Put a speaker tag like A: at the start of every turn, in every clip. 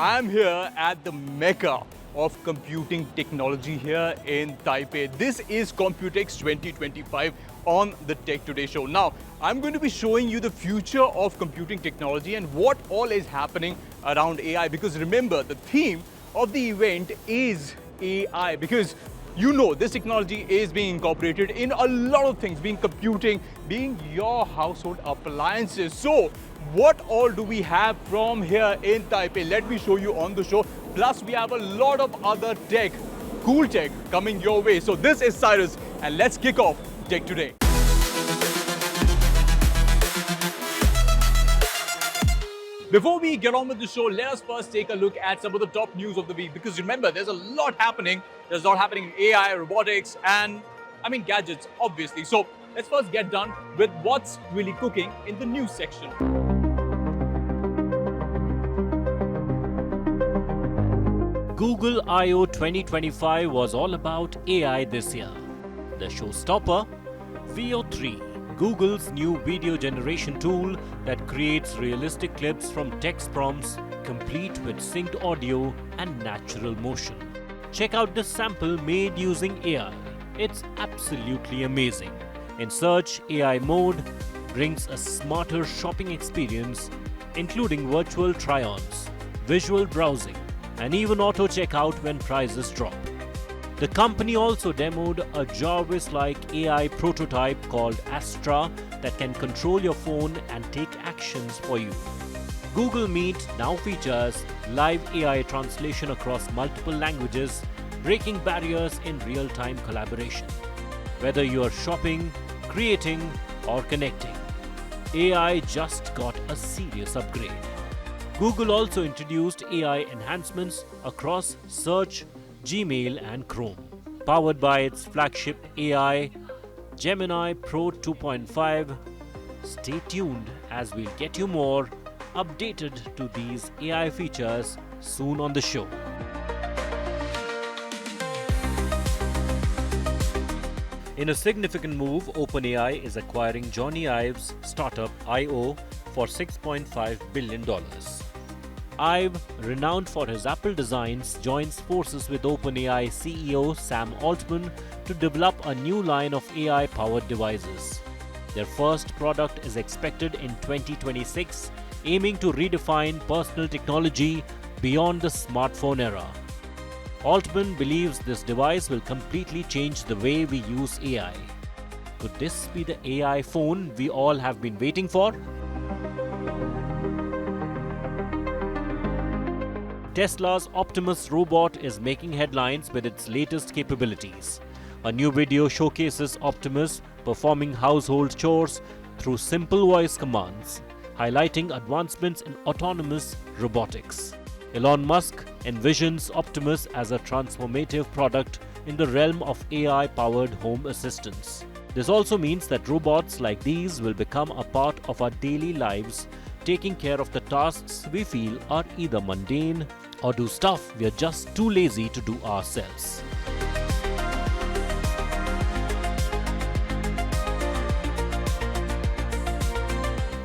A: I'm here at the mecca of computing technology here in Taipei. This is Computex 2025 on the Tech Today show. Now, I'm going to be showing you the future of computing technology and what all is happening around AI, because remember, the theme of the event is AI, because you know this technology is being incorporated in a lot of things, being computing, being your household appliances. So what all do we have from here in Taipei? Let me show you on the show. Plus we have a lot of other tech, cool tech coming your way. So this is Cyrus and let's kick off Tech Today. Before we get on with the show, let us first take a look at some of the top news of the week, because remember, there's a lot happening. There's a lot happening in AI, robotics, and gadgets, obviously. So let's first get done with what's really cooking in the news section.
B: Google I/O 2025 was all about AI this year. The showstopper, Veo 3. Google's new video generation tool that creates realistic clips from text prompts, complete with synced audio and natural motion. Check out this sample made using AI. It's absolutely amazing. In search, AI mode brings a smarter shopping experience, including virtual try-ons, visual browsing, and even auto checkout when prices drop. The company also demoed a Jarvis-like AI prototype called Astra that can control your phone and take actions for you. Google Meet now features live AI translation across multiple languages, breaking barriers in real-time collaboration. Whether you are shopping, creating, or connecting, AI just got a serious upgrade. Google also introduced AI enhancements across Search, Gmail and Chrome. Powered by its flagship AI, Gemini Pro 2.5. Stay tuned as we'll get you more updated to these AI features soon on the show. In a significant move, OpenAI is acquiring Johnny Ive's startup I/O for $6.5 billion. Ive, renowned for his Apple designs, joins forces with OpenAI CEO Sam Altman to develop a new line of AI-powered devices. Their first product is expected in 2026, aiming to redefine personal technology beyond the smartphone era. Altman believes this device will completely change the way we use AI. Could this be the AI phone we all have been waiting for? Tesla's Optimus robot is making headlines with its latest capabilities. A new video showcases Optimus performing household chores through simple voice commands, highlighting advancements in autonomous robotics. Elon Musk envisions Optimus as a transformative product in the realm of AI-powered home assistants. This also means that robots like these will become a part of our daily lives, taking care of the tasks we feel are either mundane or do stuff we are just too lazy to do ourselves.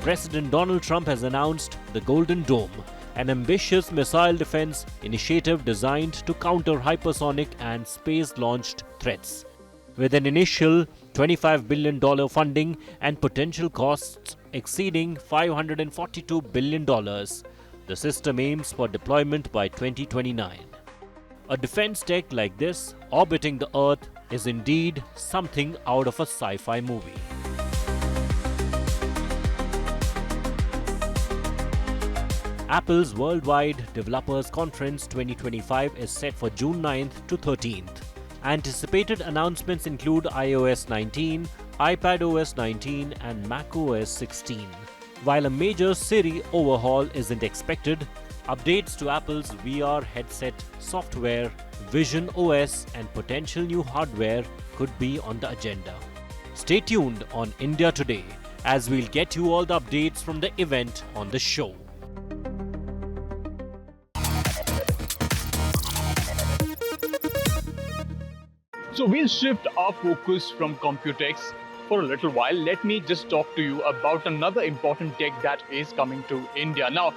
B: President Donald Trump has announced the Golden Dome, an ambitious missile defense initiative designed to counter hypersonic and space-launched threats. With an initial $25 billion funding and potential costs exceeding $542 billion, the system aims for deployment by 2029. A defense tech like this orbiting the Earth is indeed something out of a sci-fi movie. Apple's Worldwide Developers Conference 2025 is set for June 9th to 13th. Anticipated announcements include iOS 19, iPadOS 19 and macOS 16. While a major Siri overhaul isn't expected, updates to Apple's VR headset software, Vision OS and potential new hardware could be on the agenda. Stay tuned on India Today as we'll get you all the updates from the event on the show.
A: So we'll shift our focus from Computex for a little while. Let me just talk to you about another important tech that is coming to India. Now,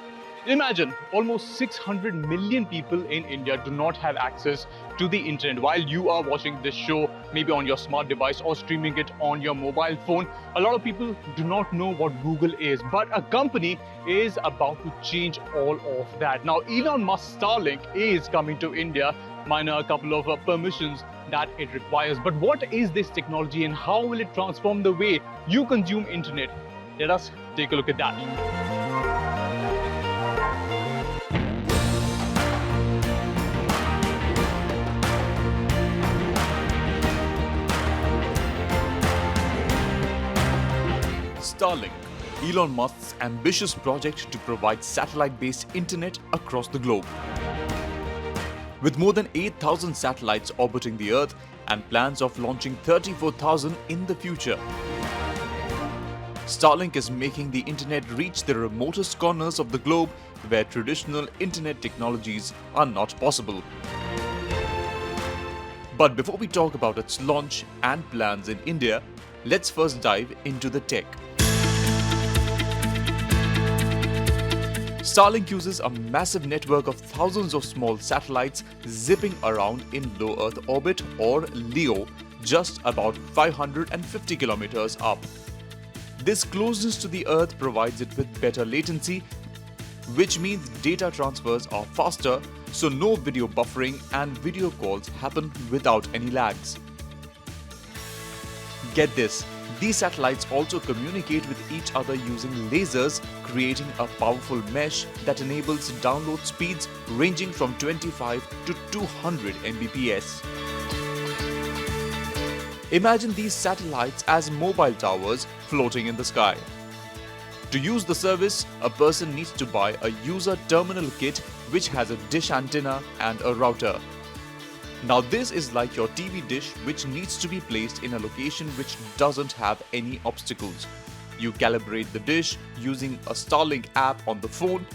A: Imagine almost 600 million people in India do not have access to the internet while you are watching this show, maybe on your smart device or streaming it on your mobile phone. A lot of people do not know what Google is, but a company is about to change all of that. Now, Elon Musk's Starlink is coming to India, minus a couple of permissions that it requires. But what is this technology and how will it transform the way you consume internet? Let us take a look at that. Starlink, Elon Musk's ambitious project to provide satellite-based internet across the globe. With more than 8,000 satellites orbiting the Earth and plans of launching 34,000 in the future, Starlink is making the internet reach the remotest corners of the globe where traditional internet technologies are not possible. But before we talk about its launch and plans in India, let's first dive into the tech. Starlink uses a massive network of thousands of small satellites zipping around in low Earth orbit or LEO, just about 550 kilometers up. This closeness to the Earth provides it with better latency, which means data transfers are faster, so no video buffering and video calls happen without any lags. Get this, these satellites also communicate with each other using lasers, creating a powerful mesh that enables download speeds ranging from 25 to 200 Mbps. Imagine these satellites as mobile towers floating in the sky. To use the service, a person needs to buy a user terminal kit which has a dish antenna and a router. Now this is like your TV dish which needs to be placed in a location which doesn't have any obstacles. You calibrate the dish using a Starlink app on the phone,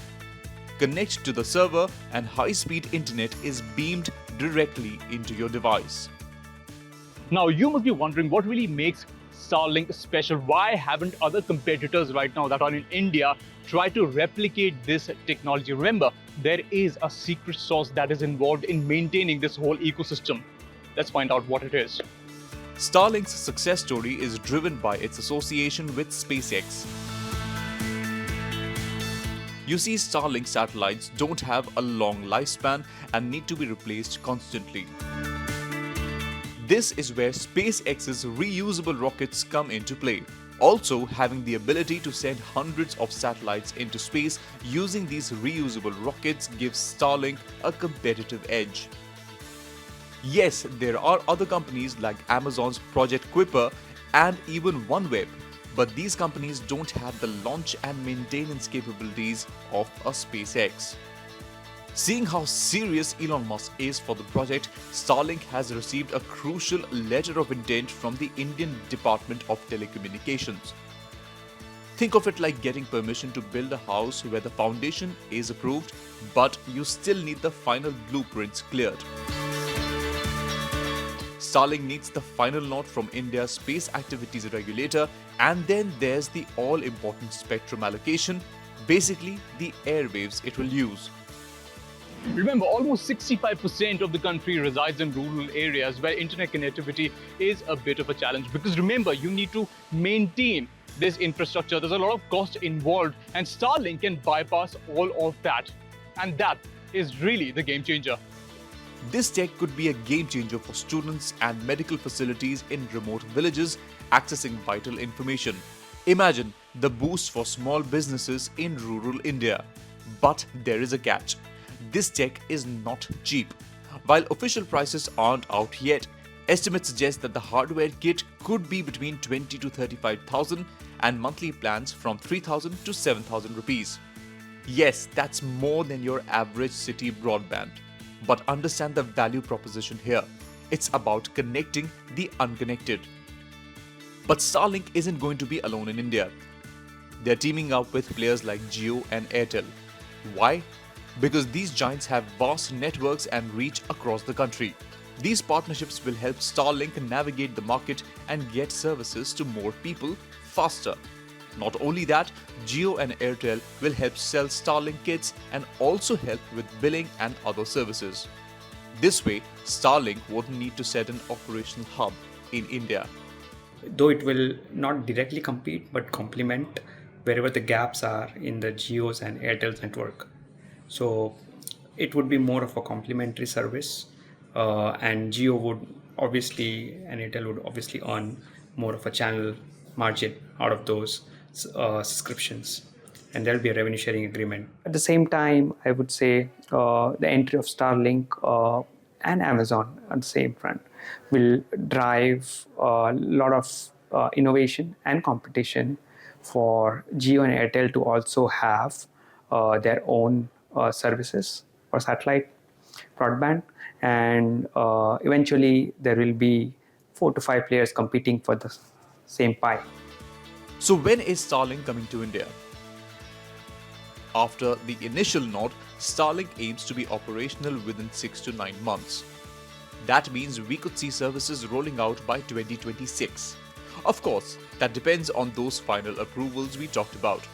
A: connect to the server, and high-speed internet is beamed directly into your device. Now you must be wondering what really makes Starlink special. Why haven't other competitors right now that are in India tried to replicate this technology? Remember, there is a secret sauce that is involved in maintaining this whole ecosystem. Let's find out what it is. Starlink's success story is driven by its association with SpaceX. You see, Starlink satellites don't have a long lifespan and need to be replaced constantly. This is where SpaceX's reusable rockets come into play. Also, having the ability to send hundreds of satellites into space using these reusable rockets gives Starlink a competitive edge. Yes, there are other companies like Amazon's Project Kuiper and even OneWeb, but these companies don't have the launch and maintenance capabilities of a SpaceX. Seeing how serious Elon Musk is for the project, Starlink has received a crucial letter of intent from the Indian Department of Telecommunications. Think of it like getting permission to build a house where the foundation is approved, but you still need the final blueprints cleared. Starlink needs the final nod from India's Space Activities Regulator, and then there's the all-important spectrum allocation, basically the airwaves it will use. Remember, almost 65% of the country resides in rural areas where internet connectivity is a bit of a challenge. Because remember, you need to maintain this infrastructure. There's a lot of cost involved, and Starlink can bypass all of that. And that is really the game changer. This tech could be a game changer for students and medical facilities in remote villages accessing vital information. Imagine the boost for small businesses in rural India. But there is a catch. This tech is not cheap. While official prices aren't out yet, estimates suggest that the hardware kit could be between 20 to 35,000 and monthly plans from 3,000 to 7,000 rupees. Yes, that's more than your average city broadband. But understand the value proposition here. It's about connecting the unconnected. But Starlink isn't going to be alone in India. They're teaming up with players like Jio and Airtel. Why? Because these giants have vast networks and reach across the country. These partnerships will help Starlink navigate the market and get services to more people faster.
C: Not only that, Jio and Airtel will help sell Starlink kits and also help with billing and other services. This way, Starlink won't need to set an operational hub in India.
D: Though it will not directly compete but complement wherever the gaps are in the Jio's and Airtel's network. So it would be more of a complementary service, and Jio would obviously and Airtel would obviously earn more of a channel margin out of those subscriptions, and there'll be a revenue sharing agreement. At the same time, I would say the entry of Starlink and Amazon on the same front will drive a lot of innovation and competition for Jio and Airtel to also have their own services for satellite broadband, and eventually there will be 4 to 5 players competing for the same pie.
C: So when is Starlink coming to India? After the initial nod, Starlink aims to be operational within 6 to 9 months. That means we could see services rolling out by 2026. Of course, that depends on those final approvals we talked about.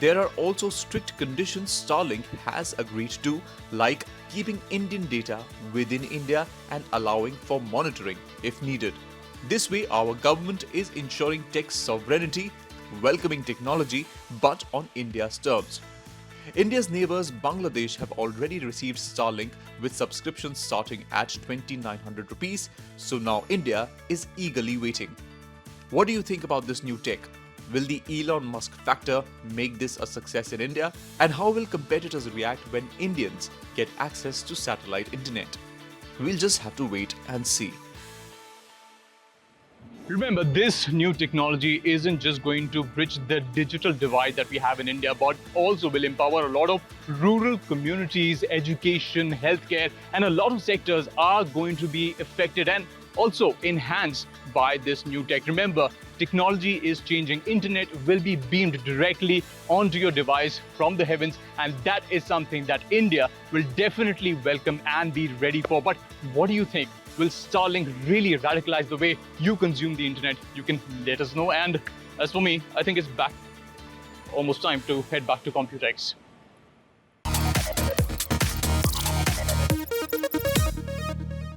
C: There are also strict conditions Starlink has agreed to, like keeping Indian data within India and allowing for monitoring if needed. This way, our government is ensuring tech sovereignty, welcoming technology, but on India's terms. India's neighbors Bangladesh have already received Starlink with subscriptions starting at 2,900 rupees, so now India is eagerly waiting. What do you think about this new tech? Will the Elon Musk factor make this a success in India? And how will competitors react when Indians get access to satellite internet? We'll just have to wait and see.
A: Remember, this new technology isn't just going to bridge the digital divide that we have in India, but also will empower a lot of rural communities, education, healthcare, and a lot of sectors are going to be affected and also enhanced by this new tech. Remember, technology is changing. Internet will be beamed directly onto your device from the heavens, and that is something that India will definitely welcome and be ready for. But what do you think? Will Starlink really radicalize the way you consume the internet? You can let us know. And as for me, I think it's almost time to head back to Computex.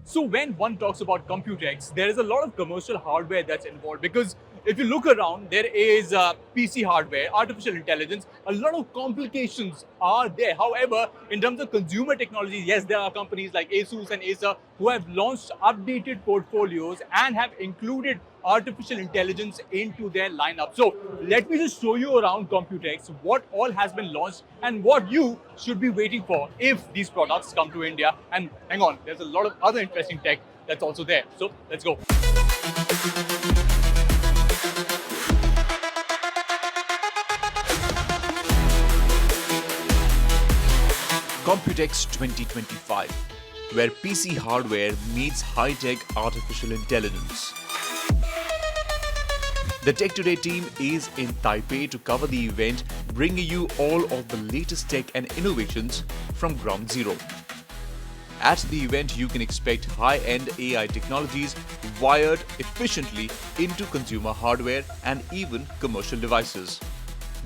A: So when one talks about Computex, there is a lot of commercial hardware that's involved, because if you look around, there is PC hardware, artificial intelligence, a lot of complications are there. However, in terms of consumer technology, yes, there are companies like Asus and Acer who have launched updated portfolios and have included artificial intelligence into their lineup. So let me just show you around Computex what all has been launched and what you should be waiting for if these products come to India. And hang on, there's a lot of other interesting tech that's also there. So let's go.
C: Computex 2025, where PC hardware meets high-tech artificial intelligence. The Tech Today team is in Taipei to cover the event, bringing you all of the latest tech and innovations from ground zero. At the event, you can expect high-end AI technologies wired efficiently into consumer hardware and even commercial devices.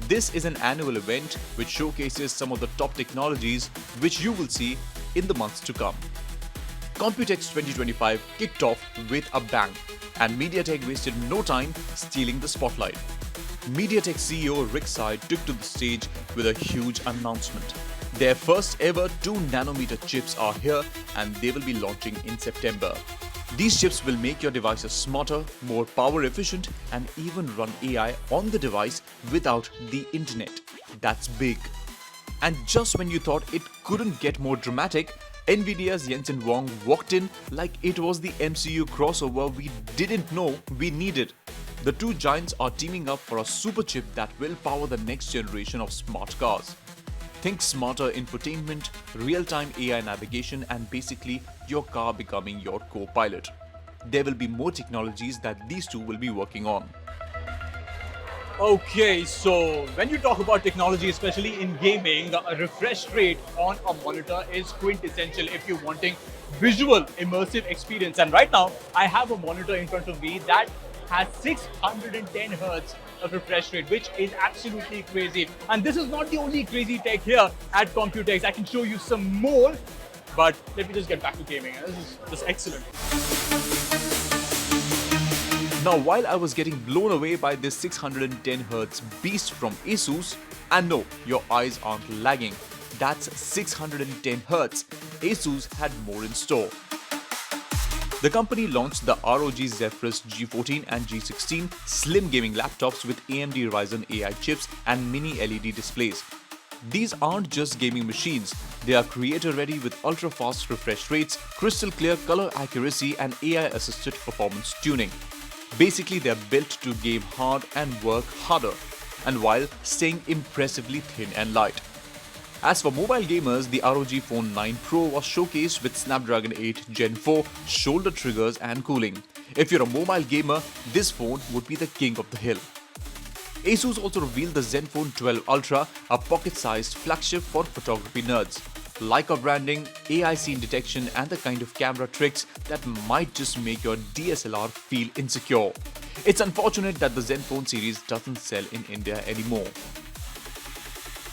C: This is an annual event which showcases some of the top technologies which you will see in the months to come. Computex 2025 kicked off with a bang, and MediaTek wasted no time stealing the spotlight. MediaTek CEO Rick Sai took to the stage with a huge announcement. Their first ever 2nm chips are here, and they will be launching in September. These chips will make your devices smarter, more power efficient, and even run AI on the device without the internet. That's big. And just when you thought it couldn't get more dramatic, Nvidia's Jensen Huang walked in like it was the MCU crossover we didn't know we needed. The two giants are teaming up for a super chip that will power the next generation of smart cars. Think smarter infotainment, real-time AI navigation, and basically your car becoming your co-pilot. There will be more technologies that these two will be working on.
A: Okay, so when you talk about technology, especially in gaming, a refresh rate on a monitor is quintessential if you're wanting visual immersive experience. And right now, I have a monitor in front of me that has 610 Hz of refresh rate, which is absolutely crazy. And this is not the only crazy tech here at Computex. I can show you some more, but let me just get back to gaming. This is just excellent.
C: Now, while I was getting blown away by this 610Hz beast from Asus, and no, your eyes aren't lagging, that's 610Hz, Asus had more in store. The company launched the ROG Zephyrus G14 and G16 slim gaming laptops with AMD Ryzen AI chips and mini LED displays. These aren't just gaming machines, they are creator-ready with ultra-fast refresh rates, crystal clear color accuracy and AI-assisted performance tuning. Basically, they're built to game hard and work harder, and while staying impressively thin and light. As for mobile gamers, the ROG Phone 9 Pro was showcased with Snapdragon 8 Gen 4 shoulder triggers and cooling. If you're a mobile gamer, this phone would be the king of the hill. Asus also revealed the Zenfone 12 Ultra, a pocket-sized flagship for photography nerds. Leica branding, AI scene detection and the kind of camera tricks that might just make your DSLR feel insecure. It's unfortunate that the Zenfone series doesn't sell in India anymore.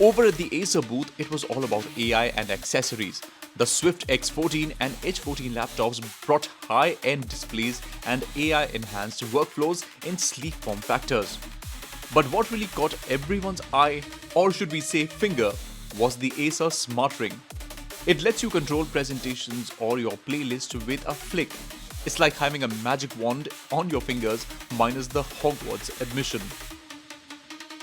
C: Over at the Acer booth, it was all about AI and accessories. The Swift X14 and H14 laptops brought high-end displays and AI-enhanced workflows in sleek form factors. But what really caught everyone's eye, or should we say finger, was the Acer Smart Ring. It lets you control presentations or your playlist with a flick. It's like having a magic wand on your fingers minus the Hogwarts admission.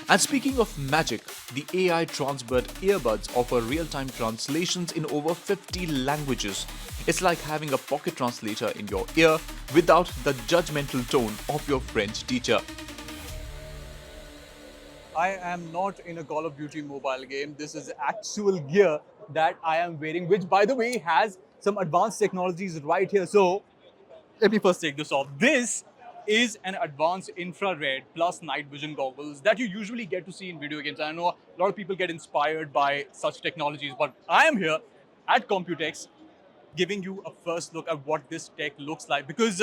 C: And speaking of magic, the AI Transbird earbuds offer real-time translations in over 50 languages. It's like having a pocket translator in your ear without the judgmental tone of your French teacher.
A: I am not in a Call of Duty mobile game. This is actual gear that I am wearing, which by the way has some advanced technologies right here. So let me first take this off. This is an advanced infrared plus night vision goggles that you usually get to see in video games. I know a lot of people get inspired by such technologies, but I am here at Computex giving you a first look at what this tech looks like. Because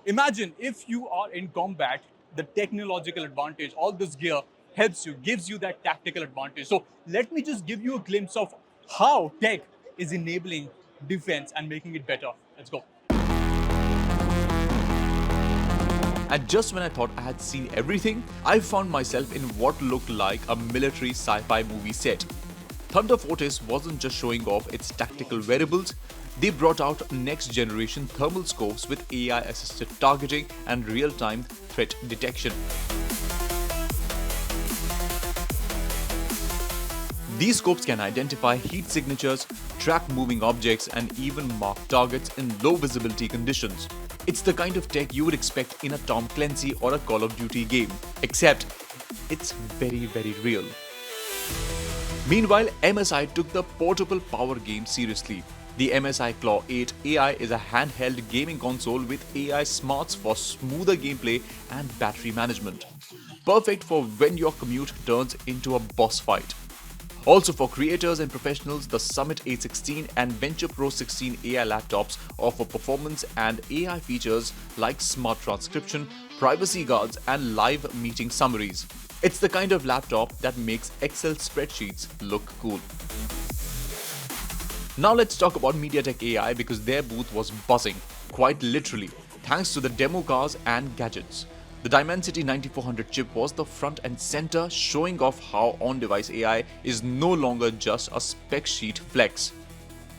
A: imagine if you are in combat, the technological advantage, all this gear helps you, gives you that tactical advantage. So let me just give you a glimpse of how tech is enabling defense and making it better. Let's go.
C: And just when I thought I had seen everything, I found myself in what looked like a military sci-fi movie set. Thunder Fortress wasn't just showing off its tactical wearables, they brought out next-generation thermal scopes with AI-assisted targeting and real-time threat detection. These scopes can identify heat signatures, track moving objects, and even mark targets in low visibility conditions. It's the kind of tech you would expect in a Tom Clancy or a Call of Duty game, except it's very, very real. Meanwhile, MSI took the portable power game seriously. The MSI Claw 8 AI is a handheld gaming console with AI smarts for smoother gameplay and battery management. Perfect for when your commute turns into a boss fight. Also for creators and professionals, the Summit A16 and Venture Pro 16 AI laptops offer performance and AI features like smart transcription, privacy guards, and live meeting summaries. It's the kind of laptop that makes Excel spreadsheets look cool. Now let's talk about MediaTek AI because their booth was buzzing, quite literally, thanks to the demo cars and gadgets. The Dimensity 9400 chip was the front and center, showing off how on-device AI is no longer just a spec sheet flex.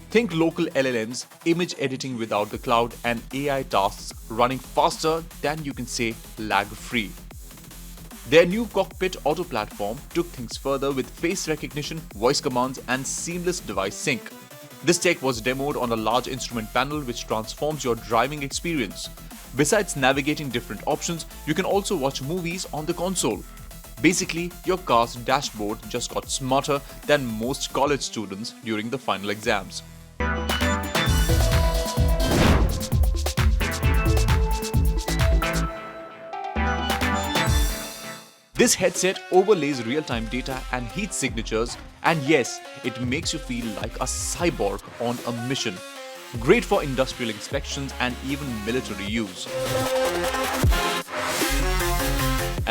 C: Think local LLMs, image editing without the cloud, and AI tasks running faster than you can say lag-free. Their new cockpit auto platform took things further with face recognition, voice commands, and seamless device sync. This tech was demoed on a large instrument panel which transforms your driving experience. Besides navigating different options, you can also watch movies on the console. Basically, your car's dashboard just got smarter than most college students during the final exams. This headset overlays real-time data and heat signatures, and yes, it makes you feel like a cyborg on a mission. Great for industrial inspections and even military use.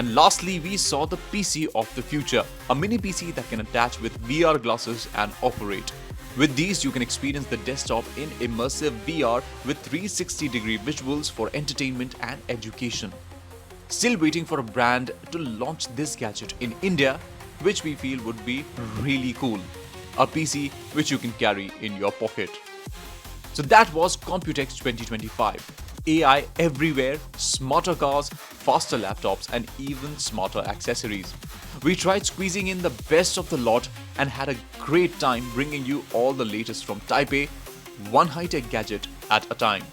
C: And lastly, we saw the PC of the future, a mini PC that can attach with VR glasses and operate. With these, you can experience the desktop in immersive VR with 360-degree visuals for entertainment and education. Still waiting for a brand to launch this gadget in India, which we feel would be really cool. A PC which you can carry in your pocket. So that was Computex 2025. AI everywhere, smarter cars, faster laptops, and even smarter accessories. We tried squeezing in the best of the lot and had a great time bringing you all the latest from Taipei, one high-tech gadget at a time.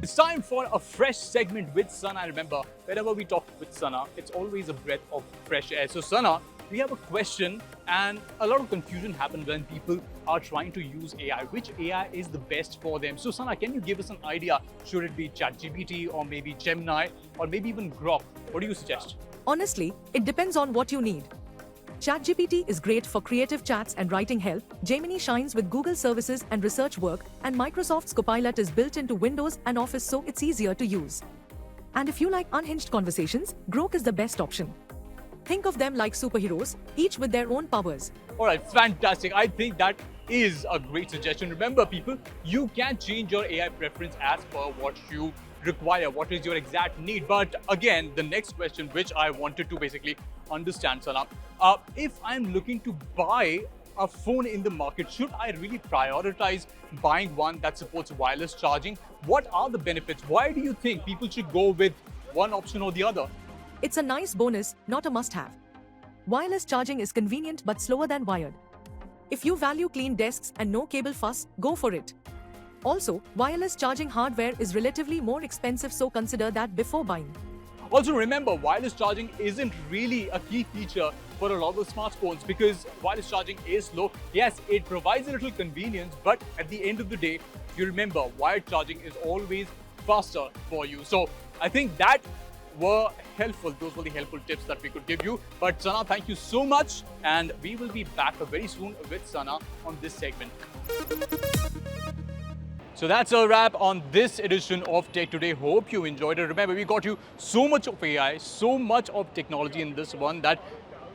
A: It's time for a fresh segment with Sana. I remember whenever we talk with Sana, it's always a breath of fresh air. So Sana, we have a question, and a lot of confusion happens when people are trying to use AI. Which AI is the best for them? So Sana, can you give us an idea? Should it be ChatGPT or maybe Gemini or maybe even Grok? What do you suggest?
E: Honestly, it depends on what you need. ChatGPT is great for creative chats and writing help, Gemini shines with Google services and research work, and Microsoft's Copilot is built into Windows and Office so it's easier to use. And if you like unhinged conversations, Grok is the best option. Think of them like superheroes, each with their own powers.
A: All right, fantastic. I think that is a great suggestion. Remember, people, you can change your AI preference as per what you require, what is your exact need. But again, the next question, which I wanted to basically understand, Sana, if I'm looking to buy a phone in the market, should I really prioritize buying one that supports wireless charging? What are the benefits? Why do you think people should go with one option or the other?
E: It's a nice bonus, not a must-have. Wireless charging is convenient but slower than wired. If you value clean desks and no cable fuss, go for it. Also, wireless charging hardware is relatively more expensive, so consider that before buying.
A: Also remember, wireless charging isn't really a key feature for a lot of smartphones because wireless charging is slow. Yes, it provides a little convenience, but at the end of the day, you remember wired charging is always faster for you. So I think that were helpful. Those were the helpful tips that we could give you. But Sana, thank you so much. And we will be back very soon with Sana on this segment. So that's a wrap on this edition of Tech Today. Hope you enjoyed it. Remember, we got you so much of AI, so much of technology in this one that,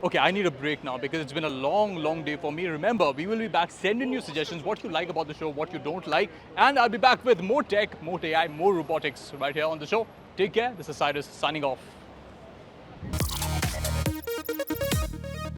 A: okay, I need a break now because it's been a long day for me. Remember, we will be back. Send in your suggestions, what you like about the show, what you don't like. And I'll be back with more tech, more AI, more robotics right here on the show. Take care. This is Cyrus signing off.